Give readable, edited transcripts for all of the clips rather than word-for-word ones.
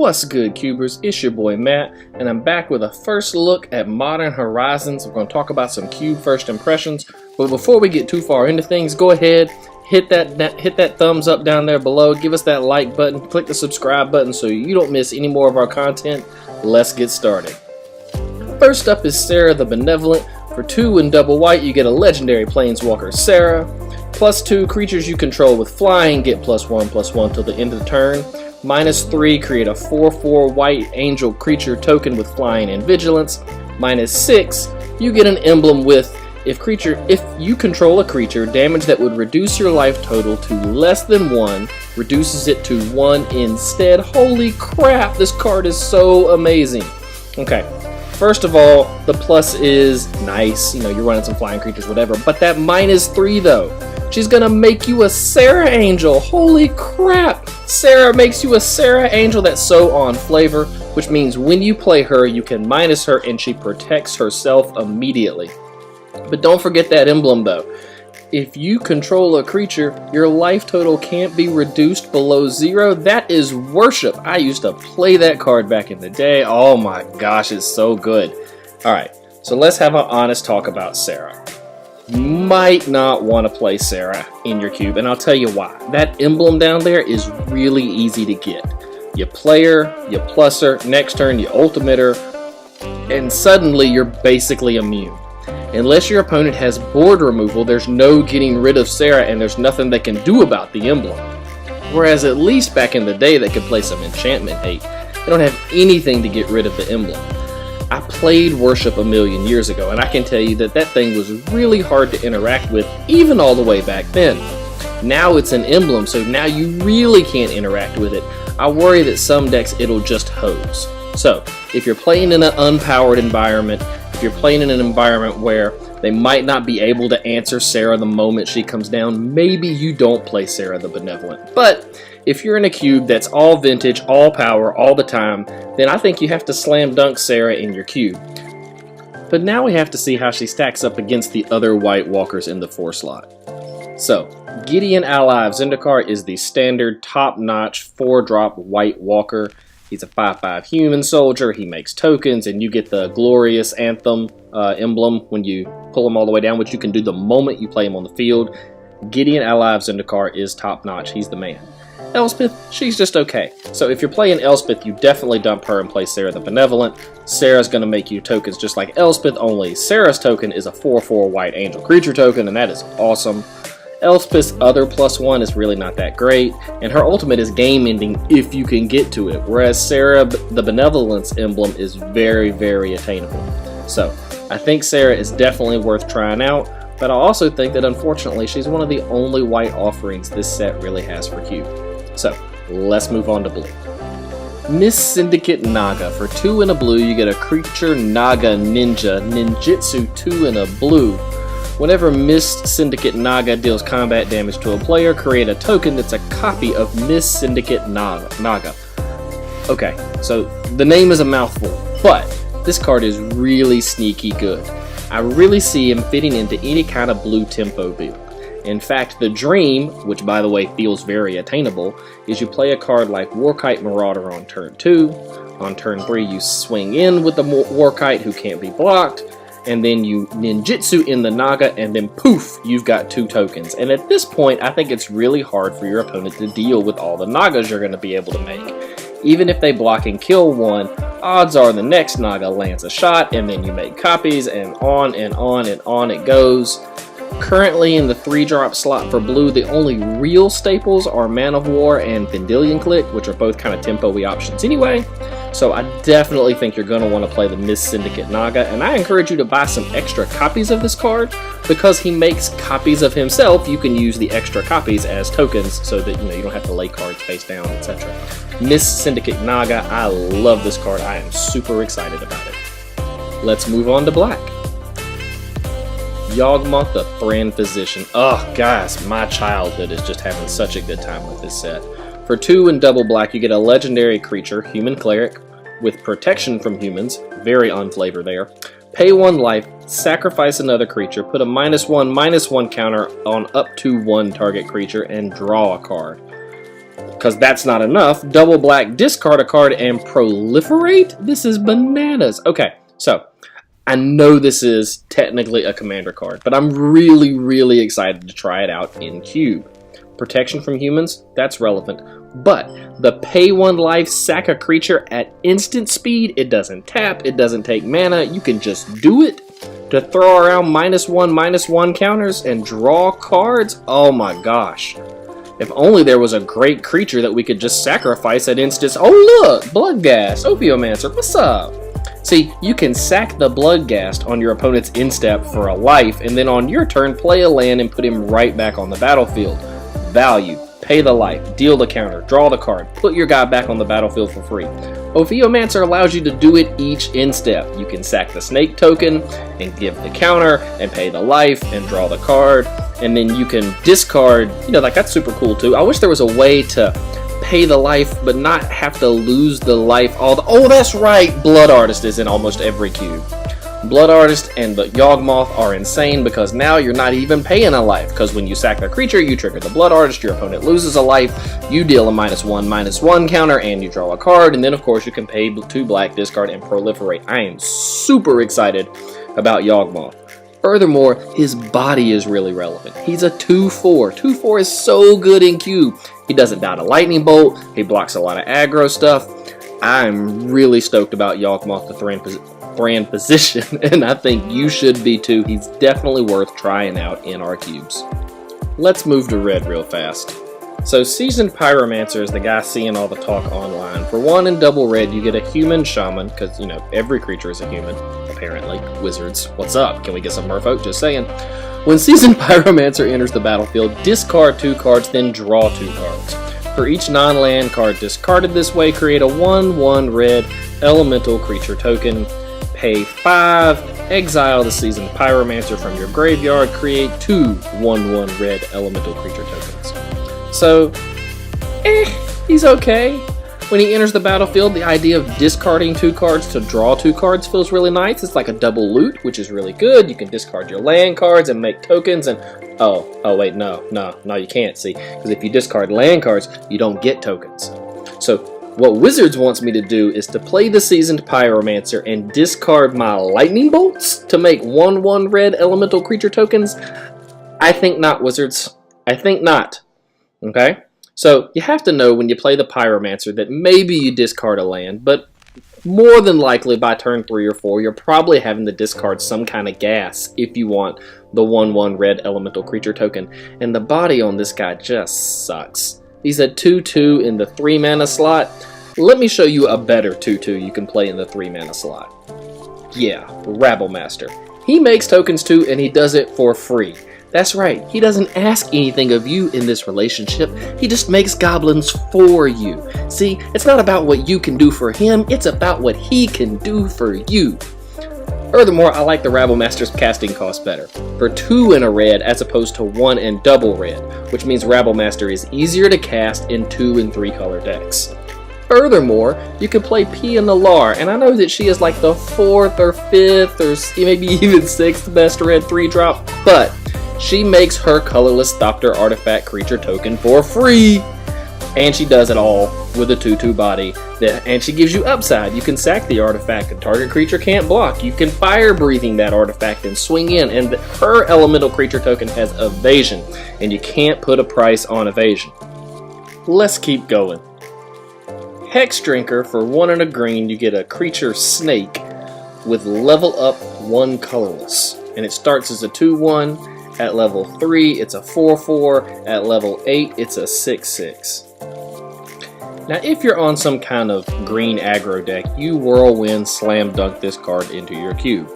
What's good, Cubers? It's your boy Matt, and I'm back with a first look at Modern Horizons. We're going to talk about some Cube first impressions, but before we get too far into things, go ahead, hit that thumbs up down there below, give us that like button, click the subscribe button so you don't miss any more of our content. Let's get started. First up is Serra the Benevolent. For 2 and double white, you get a legendary planeswalker Serra. +2 creatures you control with flying get +1/+1 till the end of the turn. -3 create a 4/4 white angel creature token with flying and vigilance. -6 you get an emblem with if you control a creature, damage that would reduce your life total to less than 1 reduces it to 1 instead. Holy crap, this card is so amazing. Okay, first of all, the plus is nice, you know, you're running some flying creatures, whatever, but that -3 though, she's gonna make you a Serra Angel. Holy crap! Serra makes you a Serra Angel. That's so on flavor, which means when you play her, you can minus her and she protects herself immediately. But don't forget that emblem though. If you control a creature, your life total can't be reduced below 0. That is worship. I used to play that card back in the day. Oh my gosh, it's so good. Alright, so let's have an honest talk about Serra. Might not want to play Serra in your cube, and I'll tell you why. That emblem down there is really easy to get. You play her, you plus her, next turn you ultimate her, and suddenly you're basically immune. Unless your opponent has board removal, there's no getting rid of Serra, and there's nothing they can do about the emblem. Whereas at least back in the day they could play some enchantment hate. They don't have anything to get rid of the emblem. I played Worship a million years ago, and I can tell you that that thing was really hard to interact with, even all the way back then. Now it's an emblem, so now you really can't interact with it. I worry that some decks it'll just hose. So, if you're playing in an unpowered environment, if you're playing in an environment where they might not be able to answer Serra the moment she comes down, maybe you don't play Serra the Benevolent. But if you're in a cube that's all vintage, all power, all the time, then I think you have to slam dunk Serra in your cube. But now we have to see how she stacks up against the other white walkers in the 4 slot. So, Gideon Ally of Zendikar is the standard top-notch 4-drop white walker. He's a 5/5 human soldier, he makes tokens, and you get the glorious anthem emblem when you pull him all the way down, which you can do the moment you play him on the field. Gideon Ally of Zendikar is top-notch, he's the man. Elspeth, she's just okay. So if you're playing Elspeth, you definitely dump her and play Serra the Benevolent. Serra's going to make you tokens just like Elspeth, only Serra's token is a 4/4 white angel creature token, and that is awesome. Elspeth's other +1 is really not that great, and her ultimate is game ending if you can get to it, whereas Serra the Benevolence emblem is very, very attainable. So I think Serra is definitely worth trying out, but I also think that unfortunately she's one of the only white offerings this set really has for Cube. So, let's move on to blue. Miss Syndicate Naga. For 2 and a blue, you get a creature Naga Ninja, Ninjutsu 2 and a blue. Whenever Miss Syndicate Naga deals combat damage to a player, create a token that's a copy of Miss Syndicate Naga. Okay, so the name is a mouthful, but this card is really sneaky good. I really see him fitting into any kind of blue tempo build. In fact, the dream, which by the way feels very attainable, is you play a card like Warkite Marauder on turn 2, on turn 3 you swing in with the Warkite who can't be blocked, and then you ninjutsu in the Naga, and then poof, you've got 2 tokens. And at this point, I think it's really hard for your opponent to deal with all the Nagas you're going to be able to make. Even if they block and kill one, odds are the next Naga lands a shot, and then you make copies, and on and on and on it goes. Currently in the 3-drop slot for blue, the only real staples are Man of War and Vendilion Click, which are both kind of tempo-y options anyway. So I definitely think you're going to want to play the Miss Syndicate Naga, and I encourage you to buy some extra copies of this card, because he makes copies of himself. You can use the extra copies as tokens so that you don't have to lay cards face down, etc. Miss Syndicate Naga, I love this card. I am super excited about it. Let's move on to black. Yawgmoth the Thran Physician. Oh, guys, my childhood is just having such a good time with this set. For 2 and double black, you get a legendary creature, Human Cleric, with protection from humans. Very on flavor there. Pay 1 life, sacrifice another creature, put a -1/-1 counter on up to 1 target creature, and draw a card. because that's not enough, double black, discard a card, and proliferate? This is bananas. Okay, so I know this is technically a commander card, but I'm really, really excited to try it out in Cube. Protection from humans, that's relevant. But the pay 1 life, sack a creature at instant speed, it doesn't tap, it doesn't take mana, you can just do it to throw around -1/-1 counters and draw cards. Oh my gosh. If only there was a great creature that we could just sacrifice at instance. Oh look, Bloodghast, Pyromancer, what's up? See, you can sack the Bloodghast on your opponent's instep for a life, and then on your turn play a land and put him right back on the battlefield. Value, pay the life, deal the counter, draw the card, put your guy back on the battlefield for free. Pyromancer allows you to do it each instep. You can sack the snake token and give the counter and pay the life and draw the card, and then you can discard, you know, like that's super cool too. I wish there was a way to pay the life but not have to lose the life oh, that's right, Blood Artist is in almost every cube. Blood Artist and the Yawgmoth are insane because now you're not even paying a life, because when you sack the creature, you trigger the Blood Artist, your opponent loses a life, you deal a -1/-1 counter, and you draw a card, and then of course you can pay 2 black, discard, and proliferate. I am super excited about Yawgmoth. Furthermore, his body is really relevant. He's a 2/4. 2/4 is so good in Cube. He doesn't die to Lightning Bolt, he blocks a lot of aggro stuff. I'm really stoked about Yawgmoth the brand position, and I think you should be too. He's definitely worth trying out in our cubes. Let's move to red real fast. So Seasoned Pyromancer is the guy seeing all the talk online. For 1 and double red, you get a human shaman, because, you know, every creature is a human, apparently. Wizards, what's up? Can we get some merfolk? Just saying. When Seasoned Pyromancer enters the battlefield, discard 2 cards, then draw 2 cards. For each non-land card discarded this way, create a 1/1 red elemental creature token. Pay 5, exile the Seasoned Pyromancer from your graveyard, create 2 1/1 red elemental creature tokens. So, he's okay. When he enters the battlefield, the idea of discarding 2 cards to draw 2 cards feels really nice. It's like a double loot, which is really good. You can discard your land cards and make tokens, and oh wait, no, you can't, see, because if you discard land cards, you don't get tokens. So what Wizards wants me to do is to play the Seasoned Pyromancer and discard my Lightning Bolts to make 1/1 red elemental creature tokens. I think not, Wizards. I think not. Okay? So you have to know when you play the Pyromancer that maybe you discard a land, but more than likely by turn 3 or 4, you're probably having to discard some kind of gas if you want the 1/1 red elemental creature token. And the body on this guy just sucks. He's a 2/2 in the 3 mana slot. Let me show you a better 2/2 you can play in the 3 mana slot. Yeah, Rabblemaster. He makes tokens too, and he does it for free. That's right, he doesn't ask anything of you in this relationship, he just makes goblins for you. See, it's not about what you can do for him, it's about what he can do for you. Furthermore, I like the Rabblemaster's casting cost better, for 2 and a red as opposed to 1 and double red, which means Rabblemaster is easier to cast in 2 and 3 color decks. Furthermore, you can play P in the Lar, and I know that she is like the 4th or 5th or maybe even 6th best red 3-drop, but she makes her colorless Thopter artifact creature token for free. And she does it all with a 2/2 body. And she gives you upside. You can sack the artifact and target creature can't block. You can fire breathing that artifact and swing in. And her elemental creature token has evasion. And you can't put a price on evasion. Let's keep going. Hex Drinker, for 1 and a green, you get a creature snake with level up 1 colorless. And it starts as a 2/1. At level 3, it's a 4/4. At level 8, it's a 6/6. Now, if you're on some kind of green aggro deck, you whirlwind slam dunk this card into your cube.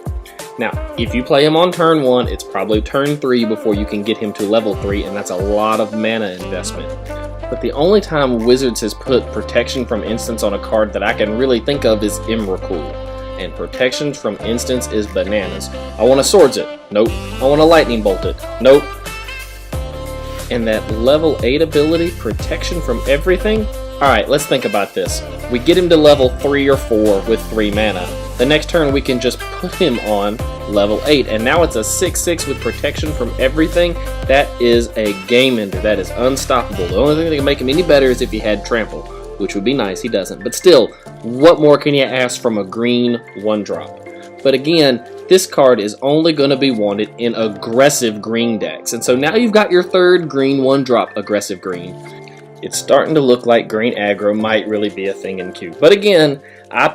Now, if you play him on turn 1, it's probably turn 3 before you can get him to level 3, and that's a lot of mana investment. But the only time Wizards has put protection from instance on a card that I can really think of is Emrakul. And protection from instance is bananas. I want to Swords it. Nope. I want to Lightning Bolt it. Nope. And that level 8 ability, protection from everything? Alright, let's think about this. We get him to level 3 or 4 with 3 mana. The next turn we can just put him on level 8. And now it's a 6/6 with protection from everything. That is a game ender. That is unstoppable. The only thing that can make him any better is if he had trample, which would be nice. He doesn't. But still, what more can you ask from a green 1-drop? But again, this card is only going to be wanted in aggressive green decks. And so now you've got your third green 1-drop aggressive green. It's starting to look like green aggro might really be a thing in Cube. But again, I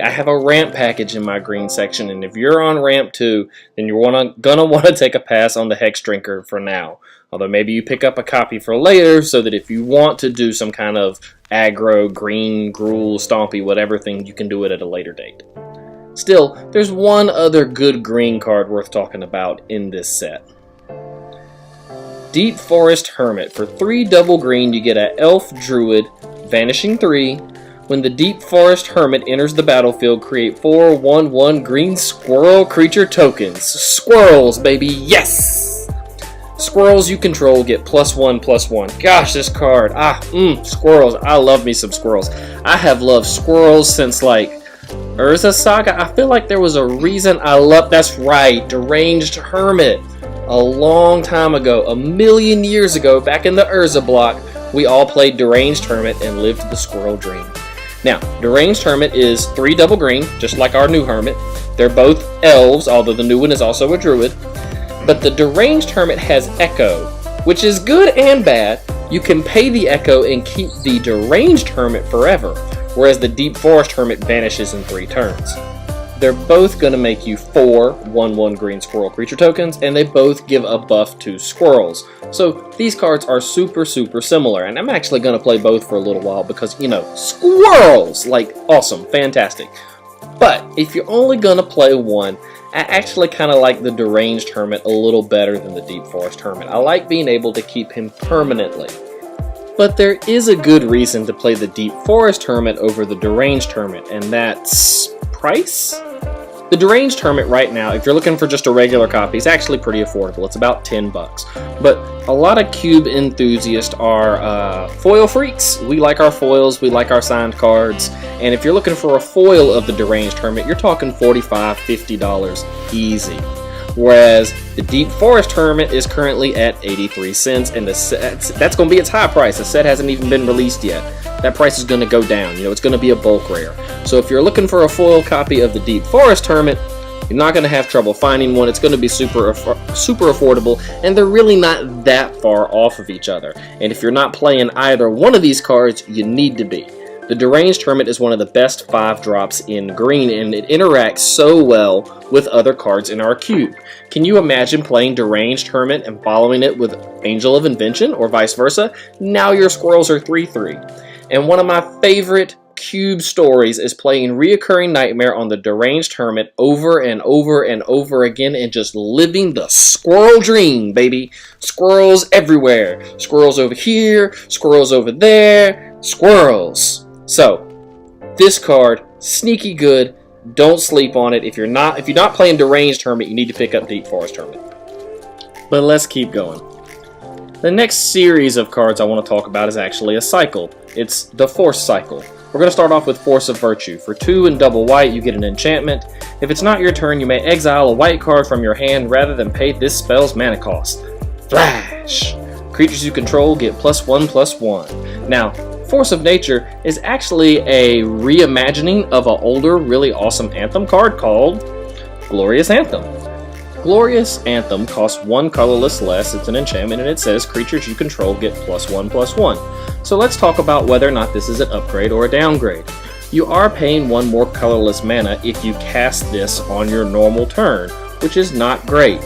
have a ramp package in my green section, and if you're on ramp 2, then you're gonna want to take a pass on the Hex Drinker for now. Although maybe you pick up a copy for later, so that if you want to do some kind of aggro, green, gruel, stompy, whatever thing, you can do it at a later date. Still, there's one other good green card worth talking about in this set. Deep Forest Hermit. For 3 double green, you get an Elf Druid, Vanishing 3. When the Deep Forest Hermit enters the battlefield, create 4 1/1 green squirrel creature tokens. Squirrels, baby, yes! Squirrels you control get +1/+1. Gosh, this card, squirrels. I love me some squirrels. I have loved squirrels since like Urza Saga. I feel like there was a reason I loved, that's right, Deranged Hermit. A long time ago, a million years ago, back in the Urza block, we all played Deranged Hermit and lived the squirrel dream. Now, Deranged Hermit is 3 double green, just like our new Hermit. They're both elves, although the new one is also a druid. But the Deranged Hermit has Echo, which is good and bad. You can pay the Echo and keep the Deranged Hermit forever, whereas the Deep Forest Hermit vanishes in 3 turns. They're both going to make you 4 1/1 green squirrel creature tokens, and they both give a buff to squirrels. So these cards are super similar, and I'm actually going to play both for a little while because, you know, squirrels! Like, awesome, fantastic. But if you're only going to play one, I actually kind of like the Deranged Hermit a little better than the Deep Forest Hermit. I like being able to keep him permanently. But there is a good reason to play the Deep Forest Hermit over the Deranged Hermit, and that's price? The Deranged Hermit right now, if you're looking for just a regular copy, is actually pretty affordable. It's about $10. But a lot of Cube enthusiasts are foil freaks. We like our foils, we like our signed cards, and if you're looking for a foil of the Deranged Hermit, you're talking $45, $50 easy. Whereas the Deep Forest Hermit is currently at 83 cents, and that's going to be its high price. The set hasn't even been released yet. That price is going to go down. You know, it's going to be a bulk rare. So if you're looking for a foil copy of the Deep Forest Hermit, you're not going to have trouble finding one. It's going to be super affordable, and they're really not that far off of each other. And if you're not playing either one of these cards, you need to be. The Deranged Hermit is one of the best 5-drops in green, and it interacts so well with other cards in our cube. Can you imagine playing Deranged Hermit and following it with Angel of Invention, or vice versa? Now your squirrels are 3/3. And one of my favorite cube stories is playing Reoccurring Nightmare on the Deranged Hermit over and over and over again and just living the squirrel dream, baby. Squirrels everywhere. Squirrels over here, squirrels over there, squirrels. So, this card, sneaky good. Don't sleep on it. If you're not playing Deranged Hermit, you need to pick up Deep Forest Hermit. But let's keep going. The next series of cards I want to talk about is actually a cycle. It's the Force Cycle. We're going to start off with Force of Virtue. For 2 and double white, you get an enchantment. If it's not your turn, you may exile a white card from your hand rather than pay this spell's mana cost. Flash! Creatures you control get +1/+1. Now, Force of Nature is actually a reimagining of an older, really awesome Anthem card called Glorious Anthem. Glorious Anthem costs 1 colorless less, it's an enchantment, and it says creatures you control get +1/+1. So let's talk about whether or not this is an upgrade or a downgrade. You are paying 1 more colorless mana if you cast this on your normal turn, which is not great.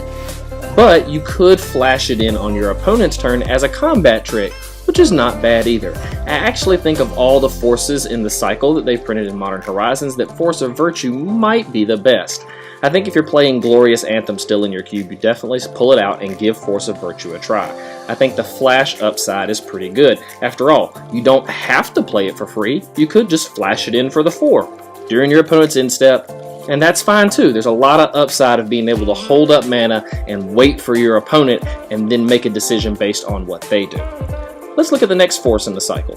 But you could flash it in on your opponent's turn as a combat trick, which is not bad either. I actually think of all the forces in the cycle that they've printed in Modern Horizons that Force of Virtue might be the best. I think if you're playing Glorious Anthem still in your cube, you definitely pull it out and give Force of Virtue a try. I think the flash upside is pretty good. After all, you don't have to play it for free. You could just flash it in for the 4 during your opponent's end step, and that's fine too. There's a lot of upside of being able to hold up mana and wait for your opponent and then make a decision based on what they do. Let's look at the next force in the cycle.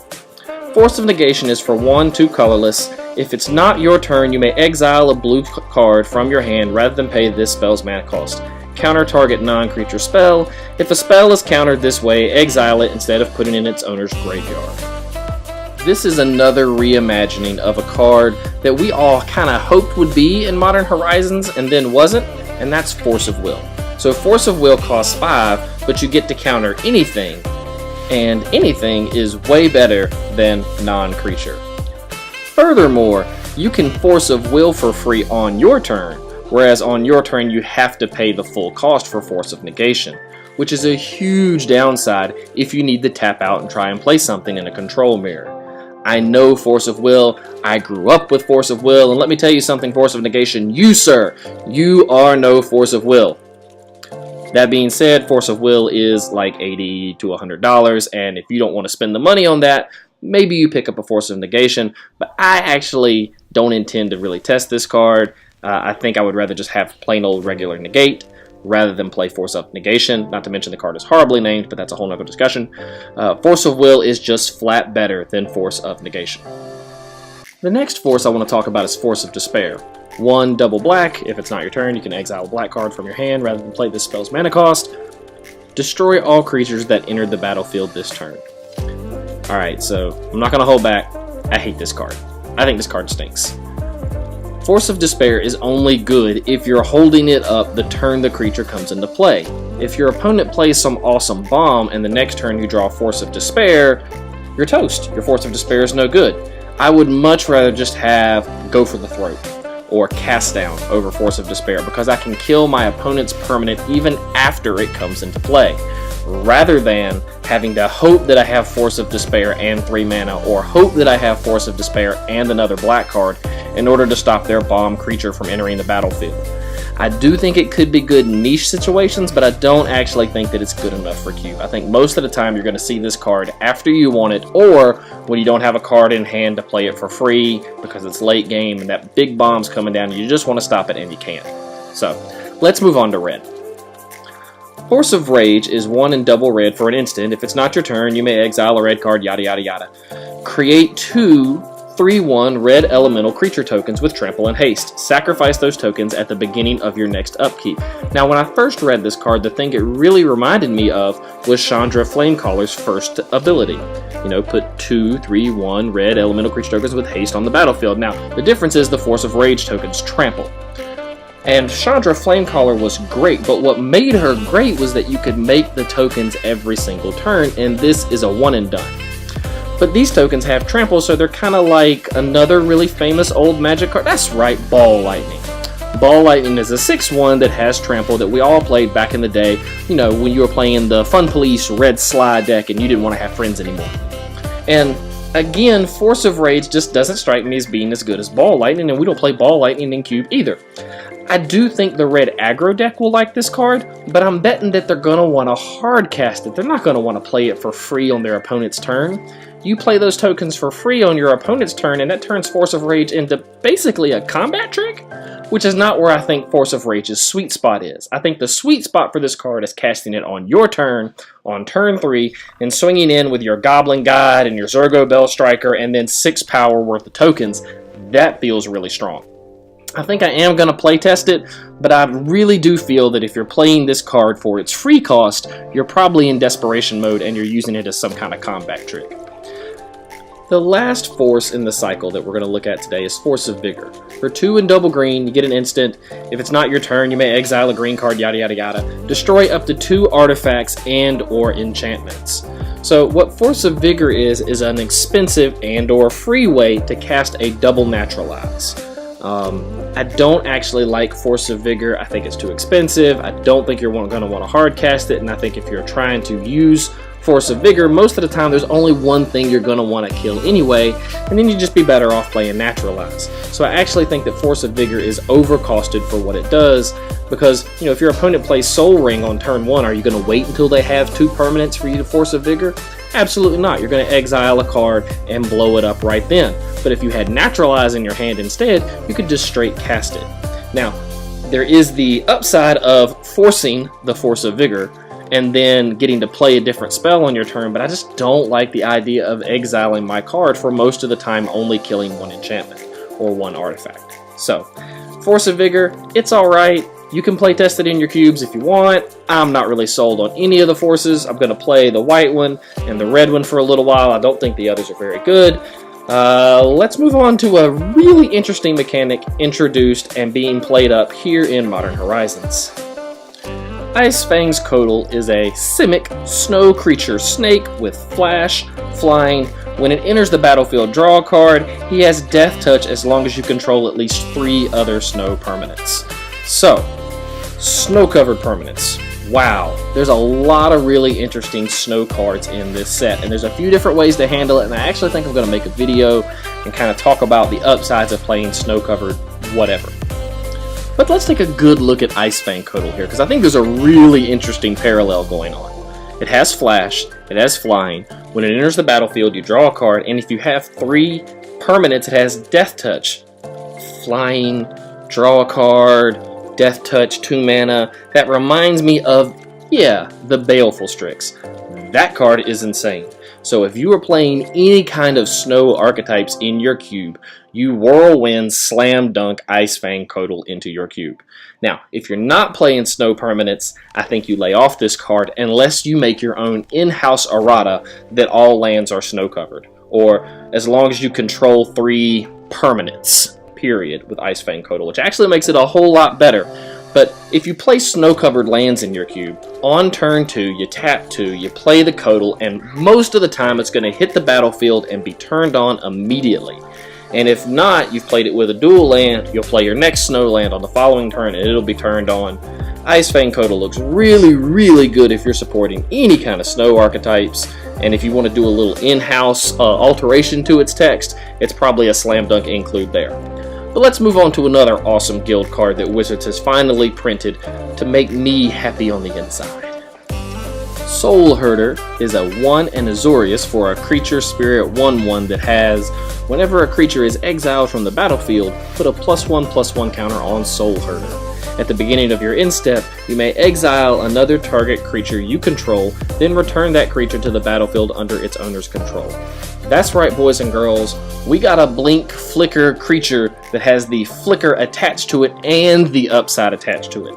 Force of Negation is for 1, 2 colorless. If it's not your turn, you may exile a blue card from your hand rather than pay this spell's mana cost. Counter target non-creature spell. If a spell is countered this way, exile it instead of putting it in its owner's graveyard. This is another reimagining of a card that we all kind of hoped would be in Modern Horizons and then wasn't, and that's Force of Will. So Force of Will costs 5, but you get to counter anything, and anything is way better than non-creature. Furthermore, you can Force of Will for free on your turn, whereas on your turn you have to pay the full cost for Force of Negation, which is a huge downside if you need to tap out and try and play something in a control mirror. I know Force of Will, I grew up with Force of Will, and let me tell you something, Force of Negation, you sir, you are no Force of Will. That being said, Force of Will is like $80 to $100, and if you don't want to spend the money on that, maybe you pick up a Force of Negation, but I actually don't intend to really test this card. I think I would rather just have plain old regular Negate rather than play Force of Negation. Not to mention the card is horribly named, but that's a whole nother discussion. Force of Will is just flat better than Force of Negation. The next force I want to talk about is Force of Despair. 1 double black. If it's not your turn, you can exile a black card from your hand rather than play this spell's mana cost. Destroy all creatures that entered the battlefield this turn. Alright, so I'm not going to hold back. I hate this card. I think this card stinks. Force of Despair is only good if you're holding it up the turn the creature comes into play. If your opponent plays some awesome bomb and the next turn you draw Force of Despair, you're toast. Your Force of Despair is no good. I would much rather just have Go for the Throat or Cast Down over Force of Despair because I can kill my opponent's permanent even after it comes into play, rather than having to hope that I have Force of Despair and 3 mana, or hope that I have Force of Despair and another black card in order to stop their bomb creature from entering the battlefield. I do think it could be good in niche situations, but I don't actually think that it's good enough for Cube. I think most of the time you're going to see this card after you want it, or when you don't have a card in hand to play it for free because it's late game and that big bomb's coming down and you just want to stop it and you can't. So, let's move on to red. Force of Rage is 1 and double red for an instant. If it's not your turn, you may exile a red card, yada yada yada. Create 2 3/1 red elemental creature tokens with trample and haste. Sacrifice those tokens at the beginning of your next upkeep. Now, when I first read this card, the thing it really reminded me of was Chandra Flamecaller's first ability. You know, put 2 3/1 red elemental creature tokens with haste on the battlefield. Now, the difference is the Force of Rage tokens trample. And Chandra Flamecaller was great, but what made her great was that you could make the tokens every single turn, and this is a one and done. But these tokens have trample, so they're kind of like another really famous old magic card. That's right, Ball Lightning. Ball Lightning is a 6/1 that has trample that we all played back in the day, you know, when you were playing the Fun Police Red Slide deck and you didn't want to have friends anymore. And again, Force of Rage just doesn't strike me as being as good as Ball Lightning, and we don't play Ball Lightning in Cube either. I do think the red aggro deck will like this card, but I'm betting that they're going to want to hard cast it. They're not going to want to play it for free on their opponent's turn. You play those tokens for free on your opponent's turn, and that turns Force of Rage into basically a combat trick, which is not where I think Force of Rage's sweet spot is. I think the sweet spot for this card is casting it on your turn, on turn 3, and swinging in with your Goblin Guide and your Zergo Bell Striker, and then 6 power worth of tokens. That feels really strong. I think I am going to play test it, but I really do feel that if you're playing this card for its free cost, you're probably in desperation mode and you're using it as some kind of combat trick. The last force in the cycle that we're going to look at today is Force of Vigor. For 2 and double green, you get an instant. If it's not your turn, you may exile a green card, yada yada yada. Destroy up to 2 artifacts and or enchantments. So what Force of Vigor is an expensive and or free way to cast a double naturalize. I don't actually like Force of Vigor. I think it's too expensive. I don't think you're going to want to hard cast it, and I think if you're trying to use Force of Vigor, most of the time there's only one thing you're going to want to kill anyway, and then you'd just be better off playing Naturalize. So I actually think that Force of Vigor is overcosted for what it does, because, you know, if your opponent plays Soul Ring on turn 1, are you going to wait until they have 2 permanents for you to Force of Vigor? Absolutely not. You're going to exile a card and blow it up right then. But if you had Naturalize in your hand instead, you could just straight cast it. Now, there is the upside of forcing the Force of Vigor and then getting to play a different spell on your turn, but I just don't like the idea of exiling my card for most of the time only killing 1 enchantment. or 1 artifact. So, Force of Vigor, it's alright. You can play test it in your cubes if you want. I'm not really sold on any of the forces. I'm going to play the white one and the red one for a little while. I don't think the others are very good. Let's move on to a really interesting mechanic introduced and being played up here in Modern Horizons. Ice Fang-Coatl is a Simic snow creature snake with flash, flying. When it enters the battlefield, draw a card. He has Death Touch as long as you control at least 3 other snow permanents. So, snow-covered permanents. Wow, there's a lot of really interesting snow cards in this set, and there's a few different ways to handle it, and I actually think I'm going to make a video and kind of talk about the upsides of playing snow-covered whatever. But let's take a good look at Ice Fang-Coatl here, because I think there's a really interesting parallel going on. It has flash, it has flying. When it enters the battlefield, you draw a card, and if you have 3 permanents, it has Death Touch. Flying, draw a card, Death Touch, 2 mana. That reminds me of, yeah, the Baleful Strix. That card is insane. So if you are playing any kind of snow archetypes in your cube, you whirlwind slam dunk Ice Fang-Coatl into your cube. Now, if you're not playing snow permanents, I think you lay off this card unless you make your own in-house errata that all lands are snow covered, or as long as you control 3 permanents, period, with Ice Fang-Coatl, which actually makes it a whole lot better. But if you play snow-covered lands in your cube, on turn 2, you tap 2, you play the Coatl, and most of the time it's going to hit the battlefield and be turned on immediately. And if not, you've played it with a dual land, you'll play your next snow land on the following turn and it'll be turned on. Ice Fang-Coatl looks really, really good if you're supporting any kind of snow archetypes, and if you want to do a little in-house alteration to its text, it's probably a slam dunk include there. But let's move on to another awesome guild card that Wizards has finally printed to make me happy on the inside. Soul Herder is a 1 and Azorius for a creature spirit 1/1 that has, whenever a creature is exiled from the battlefield, put a +1/+1 counter on Soul Herder. At the beginning of your end step, you may exile another target creature you control, then return that creature to the battlefield under its owner's control. That's right, boys and girls, we got a blink flicker creature that has the flicker attached to it and the upside attached to it.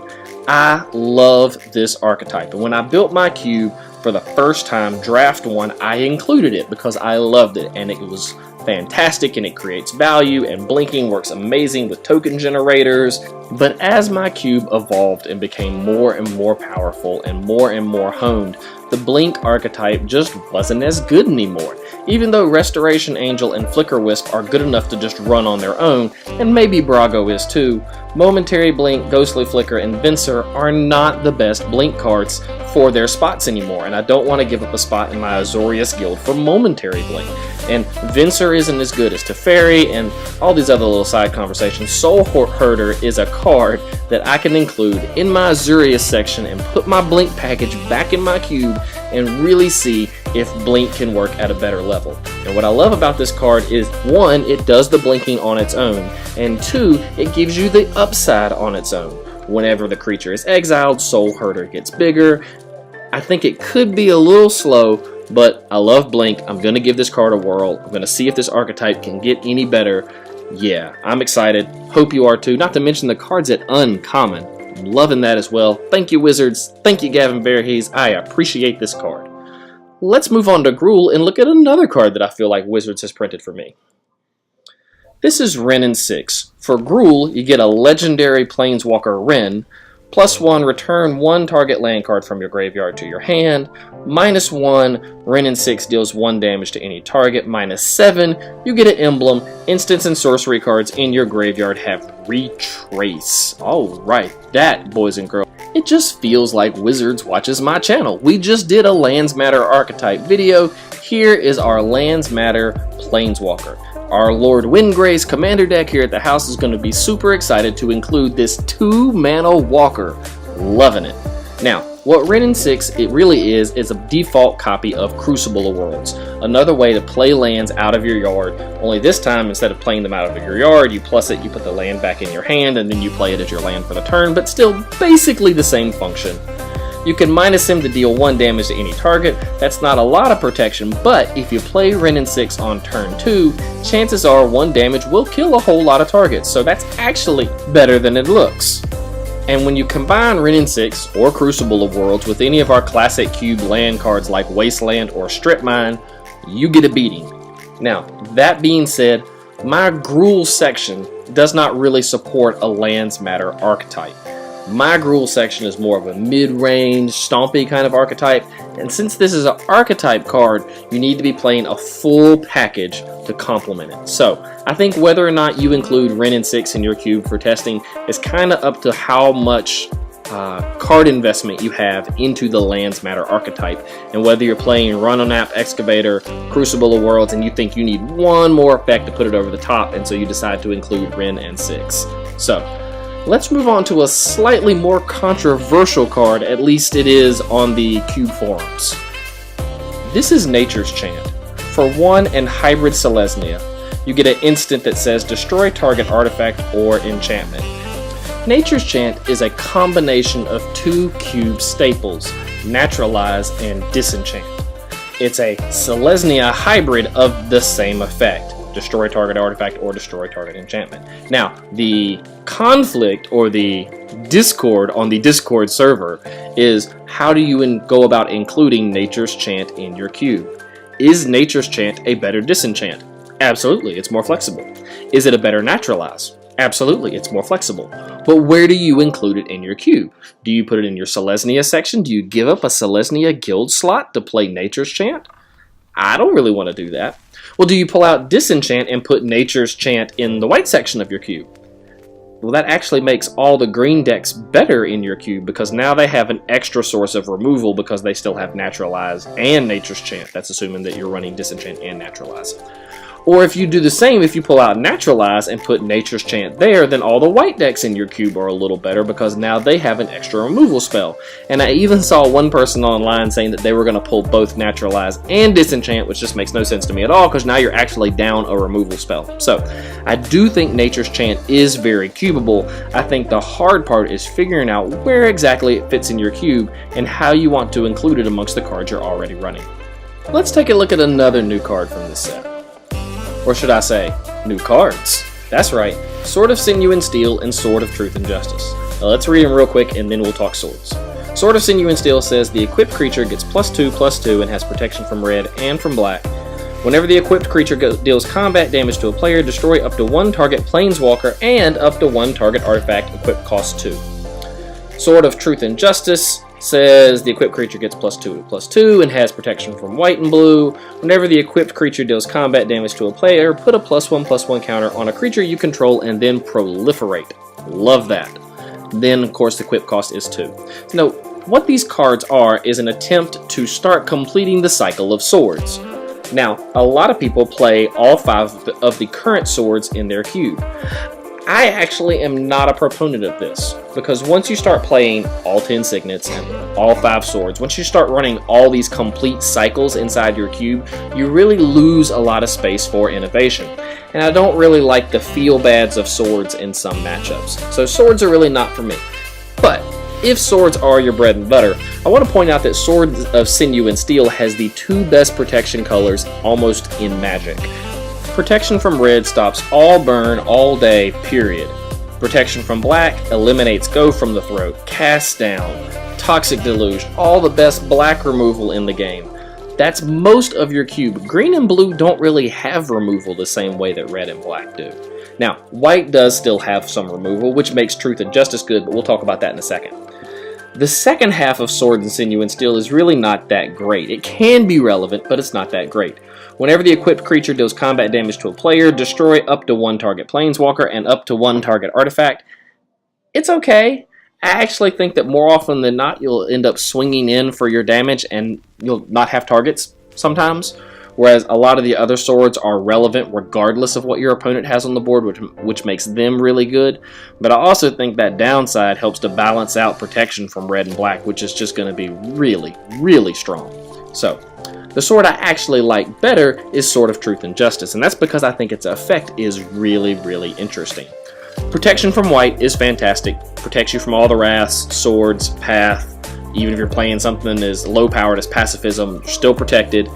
I love this archetype, and when I built my cube for the first time, draft 1, I included it because I loved it, and it was fantastic, and it creates value, and blinking works amazing with token generators. But as my cube evolved and became more and more powerful and more honed, the blink archetype just wasn't as good anymore. Even though Restoration Angel and Flicker Wisp are good enough to just run on their own, and maybe Brago is too, Momentary Blink, Ghostly Flicker, and Venser are not the best blink cards for their spots anymore, and I don't want to give up a spot in my Azorius guild for Momentary Blink. And Venser isn't as good as Teferi and all these other little side conversations. Soul Herder is a card that I can include in my Azorius section and put my blink package back in my cube and really see if blink can work at a better level. And what I love about this card is, 1, it does the blinking on its own, and 2, it gives you the upside on its own. Whenever the creature is exiled, Soul Herder gets bigger. I think it could be a little slow, but I love blink. I'm going to give this card a whirl. I'm going to see if this archetype can get any better. Yeah, I'm excited. Hope you are too. Not to mention the cards at Uncommon. I'm loving that as well. Thank you, Wizards. Thank you, Gavin Verhees. I appreciate this card. Let's move on to Gruul and look at another card that I feel like Wizards has printed for me. This is Wrenn and Six. For Gruul, you get a legendary Planeswalker Wrenn. +1, return 1 target land card from your graveyard to your hand. -1, Wrenn and Six deals 1 damage to any target. -7, you get an emblem. Instants and sorcery cards in your graveyard have Retrace. Alright, that, boys and girls, it just feels like Wizards watches my channel. We just did a Lands Matter archetype video. Here is our Lands Matter Planeswalker. Our Lord Windgray's commander deck here at the house is going to be super excited to include this 2-mana walker. Loving it. Now, what Wrenn and Six it really is a default copy of Crucible of Worlds. Another way to play lands out of your yard, only this time instead of playing them out of your yard, you plus it, you put the land back in your hand, and then you play it as your land for the turn, but still basically the same function. You can minus him to deal 1 damage to any target. That's not a lot of protection, but if you play Wrenn and Six on turn 2, chances are 1 damage will kill a whole lot of targets, so that's actually better than it looks. And when you combine Wrenn and Six or Crucible of Worlds with any of our classic cube land cards like Wasteland or Strip Mine, you get a beating. Now, that being said, my Gruul section does not really support a lands matter archetype. My Gruul section is more of a mid-range, stompy kind of archetype, and since this is an archetype card, you need to be playing a full package to complement it. So, I think whether or not you include Wrenn and Six in your cube for testing is kind of up to how much card investment you have into the lands matter archetype, and whether you're playing Runonap, Excavator, Crucible of Worlds, and you think you need one more effect to put it over the top, and so you decide to include Wrenn and Six. So, let's move on to a slightly more controversial card, at least it is on the cube forums. This is Nature's Chant. For 1 and Hybrid Selesnya, you get an instant that says destroy target artifact or enchantment. Nature's Chant is a combination of 2 cube staples, Naturalize and Disenchant. It's a Selesnya hybrid of the same effect, destroy target artifact or destroy target enchantment. Now, the conflict or the discord on the Discord server is how do you go about including Nature's Chant in your cube? Is Nature's Chant a better Disenchant? Absolutely, it's more flexible. Is it a better Naturalize? Absolutely, it's more flexible. But where do you include it in your cube? Do you put it in your Selesnya section? Do you give up a Selesnya guild slot to play Nature's Chant? I don't really want to do that. Well, do you pull out Disenchant and put Nature's Chant in the white section of your cube? Well, that actually makes all the green decks better in your cube because now they have an extra source of removal because they still have Naturalize and Nature's Chant. That's assuming that you're running Disenchant and Naturalize. Or if you do the same, if you pull out Naturalize and put Nature's Chant there, then all the white decks in your cube are a little better because now they have an extra removal spell. And I even saw one person online saying that they were going to pull both Naturalize and Disenchant, which just makes no sense to me at all because now you're actually down a removal spell. So, I do think Nature's Chant is very cubable. I think the hard part is figuring out where exactly it fits in your cube and how you want to include it amongst the cards you're already running. Let's take a look at another new card from this set. Or should I say, new cards. That's right, Sword of Sinew and Steel and Sword of Truth and Justice. Now let's read them real quick and then we'll talk swords. Sword of Sinew and Steel says the equipped creature gets +2/+2 and has protection from red and from black. Whenever the equipped creature deals combat damage to a player, destroy up to 1 target planeswalker and up to 1 target artifact equipped cost 2. Sword of Truth and Justice says the equipped creature gets +2/+2 and has protection from white and blue. Whenever the equipped creature deals combat damage to a player, put a +1/+1 counter on a creature you control and then proliferate. Love that. Then, of course, the equip cost is 2. Now, what these cards are is an attempt to start completing the cycle of swords. Now, a lot of people play all 5 of the current swords in their cube. I actually am not a proponent of this, because once you start playing all 10 signets and all 5 swords, once you start running all these complete cycles inside your cube, you really lose a lot of space for innovation. And I don't really like the feel-bads of swords in some matchups. So swords are really not for me. But if swords are your bread and butter, I want to point out that Sword of Sinew and Steel has the 2 best protection colors almost in Magic. Protection from red stops all burn all day, period. Protection from black eliminates Go from the Throat, Cast Down, Toxic Deluge, all the best black removal in the game. That's most of your cube. Green and blue don't really have removal the same way that red and black do. Now, white does still have some removal, which makes Truth and Justice good, but we'll talk about that in a second. The second half of Sword and Sinew and Steel is really not that great. It can be relevant, but it's not that great. Whenever the equipped creature deals combat damage to a player, destroy up to 1 target planeswalker and up to 1 target artifact. It's okay. I actually think that more often than not, you'll end up swinging in for your damage and you'll not have targets sometimes. Whereas a lot of the other swords are relevant regardless of what your opponent has on the board, which makes them really good. But I also think that downside helps to balance out protection from red and black, which is just going to be really, really strong. So, the sword I actually like better is Sword of Truth and Justice, and that's because I think its effect is really, really interesting. Protection from white is fantastic. Protects you from all the wraths, swords, path, Even if you're playing something as low powered as Pacifism, you're still protected.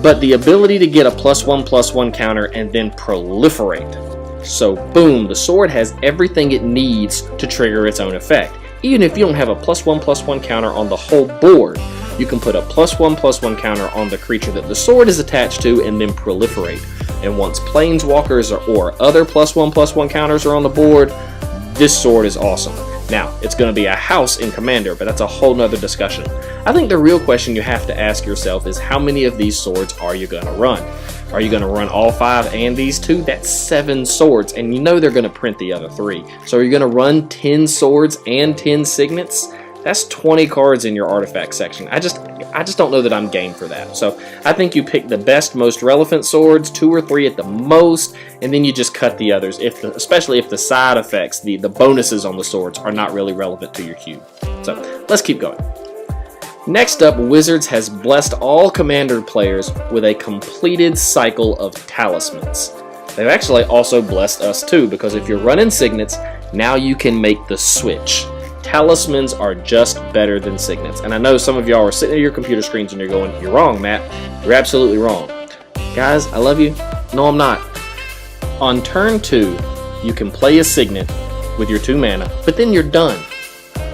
But the ability to get a +1/+1 counter and then proliferate. So boom, the sword has everything it needs to trigger its own effect. Even if you don't have a +1/+1 counter on the whole board, you can put a +1/+1 counter on the creature that the sword is attached to and then proliferate. And once planeswalkers or other +1/+1 counters are on the board, this sword is awesome. Now, it's going to be a house in Commander, but that's a whole nother discussion. I think the real question you have to ask yourself is how many of these swords are you going to run? Are you going to run all 5 and these 2? That's 7 swords, and you know they're going to print the other 3. So are you going to run 10 swords and 10 signets? That's 20 cards in your artifact section. I just don't know that I'm game for that. So I think you pick the best, most relevant swords, 2 or 3 at the most, and then you just cut the others, especially if the side effects, the bonuses on the swords are not really relevant to your cube. So let's keep going. Next up, Wizards has blessed all Commander players with a completed cycle of Talismans. They've actually also blessed us too, because if you're running Signets, now you can make the switch. Talismans are just better than Signets. And I know some of y'all are sitting at your computer screens and you're going, "You're wrong, Matt. You're absolutely wrong." Guys, I love you. No, I'm not. On turn 2, you can play a Signet with your 2 mana, but then you're done.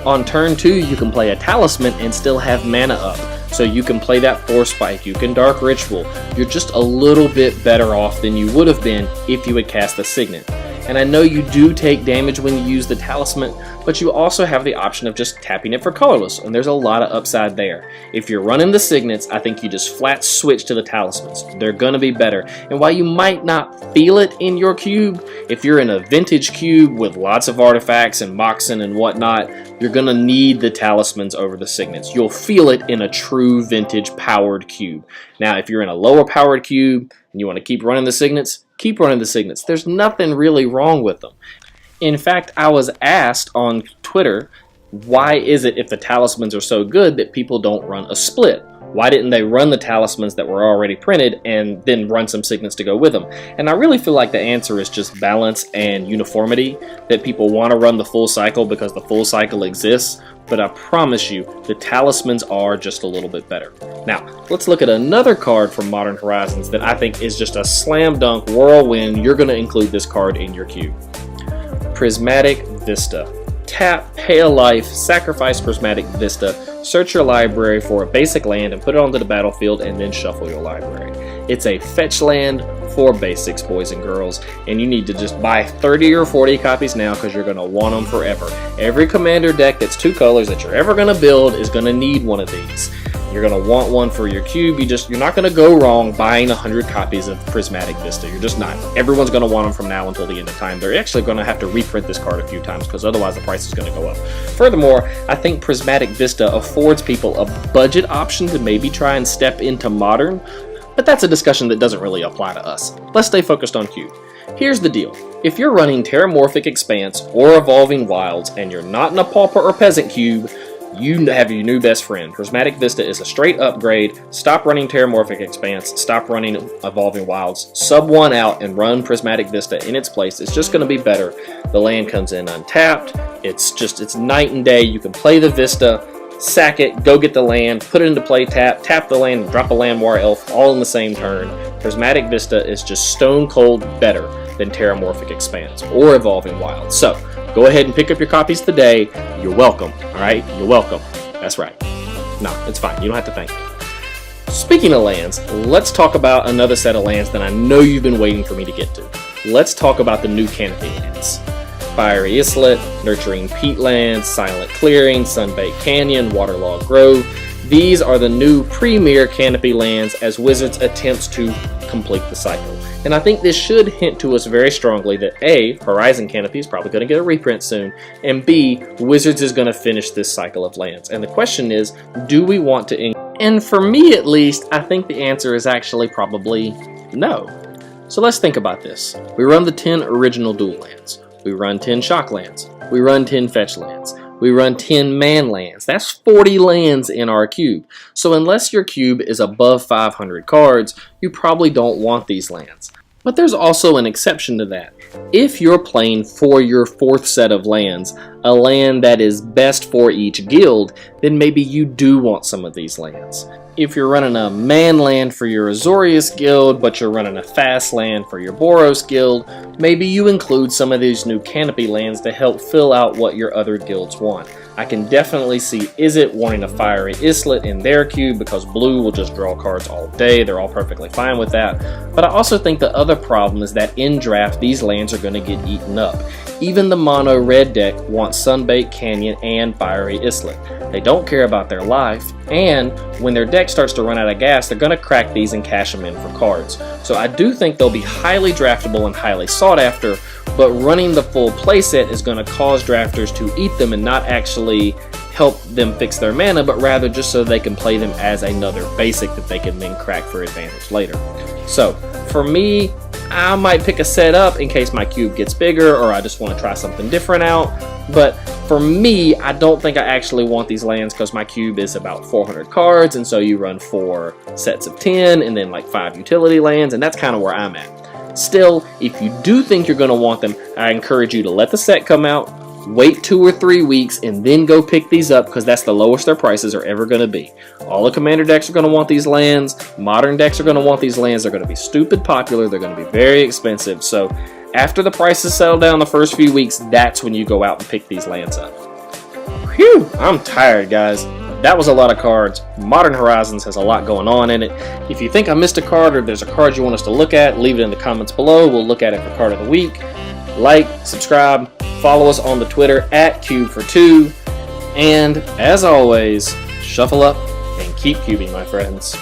On turn 2, you can play a Talisman and still have mana up. So you can play that Force Spike, you can Dark Ritual. You're just a little bit better off than you would have been if you had cast a Signet. And I know you do take damage when you use the Talisman, but you also have the option of just tapping it for colorless, and there's a lot of upside there. If you're running the Signets, I think you just flat switch to the Talismans. They're gonna be better. And while you might not feel it in your cube, if you're in a vintage cube with lots of artifacts and Moxen and whatnot, you're gonna need the Talismans over the Signets. You'll feel it in a true vintage powered cube. Now, if you're in a lower powered cube and you want to keep running the Signets, keep running the Signets. There's nothing really wrong with them. In fact, I was asked on Twitter, why is it if the Talismans are so good that people don't run a split? Why didn't they run the Talismans that were already printed and then run some Signets to go with them? And I really feel like the answer is just balance and uniformity, that people want to run the full cycle because the full cycle exists, but I promise you, the Talismans are just a little bit better. Now, let's look at another card from Modern Horizons that I think is just a slam dunk whirlwind. You're going to include this card in your cube. Prismatic Vista. Tap, pay a life, sacrifice Prismatic Vista, search your library for a basic land and put it onto the battlefield, and then shuffle your library. It's a fetch land for basics, boys and girls, and you need to just buy 30 or 40 copies now because you're going to want them forever. Every Commander deck that's 2 colors that you're ever going to build is going to need one of these. You're going to want one for your cube. You're not going to go wrong buying 100 copies of Prismatic Vista. You're just not. Everyone's going to want them from now until the end of time. They're actually going to have to reprint this card a few times because otherwise the price is going to go up. Furthermore, I think Prismatic Vista affords people a budget option to maybe try and step into Modern, but that's a discussion that doesn't really apply to us. Let's stay focused on cube. Here's the deal. If you're running Terramorphic Expanse or Evolving Wilds and you're not in a Pauper or Peasant cube, you have your new best friend. Prismatic Vista is a straight upgrade. Stop running Terramorphic Expanse, stop running Evolving Wilds, sub 1 out and run Prismatic Vista in its place. It's just going to be better. The land comes in untapped. It's night and day. You can play the Vista, sack it, go get the land, put it into play, tap the land, drop a Landwar Elf all in the same turn. Prismatic Vista is just stone cold better than Terramorphic Expanse or Evolving Wilds. So go ahead and pick up your copies today. You're welcome, alright? You're welcome. That's right. No, it's fine. You don't have to thank me. Speaking of lands, let's talk about another set of lands that I know you've been waiting for me to get to. Let's talk about the new Canopy lands. Fiery Islet, Nurturing Peatlands, Silent Clearing, Sunbaked Canyon, Waterlogged Grove. These are the new premier Canopy lands as Wizards attempts to complete the cycle. And I think this should hint to us very strongly that A, Horizon Canopy is probably going to get a reprint soon, and B, Wizards is going to finish this cycle of lands. And the question is, do we want to? And for me at least, I think the answer is actually probably no. So let's think about this. We run the 10 original dual lands. We run 10 shock lands. We run 10 fetch lands. We run 10 man lands. That's 40 lands in our cube. So unless your cube is above 500 cards, you probably don't want these lands. But there's also an exception to that. If you're playing for your 4th set of lands, a land that is best for each guild, then maybe you do want some of these lands. If you're running a man land for your Azorius guild, but you're running a fast land for your Boros guild, maybe you include some of these new Canopy lands to help fill out what your other guilds want. I can definitely see Izzet wanting a Fiery Islet in their cube because blue will just draw cards all day. They're all perfectly fine with that. But I also think the other problem is that in draft, these lands are going to get eaten up. Even the mono red deck wants Sunbaked Canyon and Fiery Islet. They don't care about their life, and when their deck starts to run out of gas, they're going to crack these and cash them in for cards. So I do think they'll be highly draftable and highly sought after, but running the full playset is going to cause drafters to eat them and not actually help them fix their mana, but rather just so they can play them as another basic that they can then crack for advantage later. So for me, I might pick a set up in case my cube gets bigger or I just want to try something different out. But for me, I don't think I actually want these lands because my cube is about 400 cards, and so you run 4 sets of 10 and then like 5 utility lands, and that's kind of where I'm at. Still, if you do think you're going to want them, I encourage you to let the set come out, wait 2 or 3 weeks, and then go pick these up because that's the lowest their prices are ever going to be. All the commander decks are going to want these lands, modern decks are going to want these lands, they're going to be stupid popular, they're going to be very expensive, so after the prices settle down the first few weeks, that's when you go out and pick these lands up. Whew, I'm tired, guys. That was a lot of cards. Modern Horizons has a lot going on in it. If you think I missed a card or there's a card you want us to look at, leave it in the comments below. We'll look at it for Card of the Week. Like, subscribe, follow us on the Twitter at cubefortwo. And as always, shuffle up and keep cubing, my friends.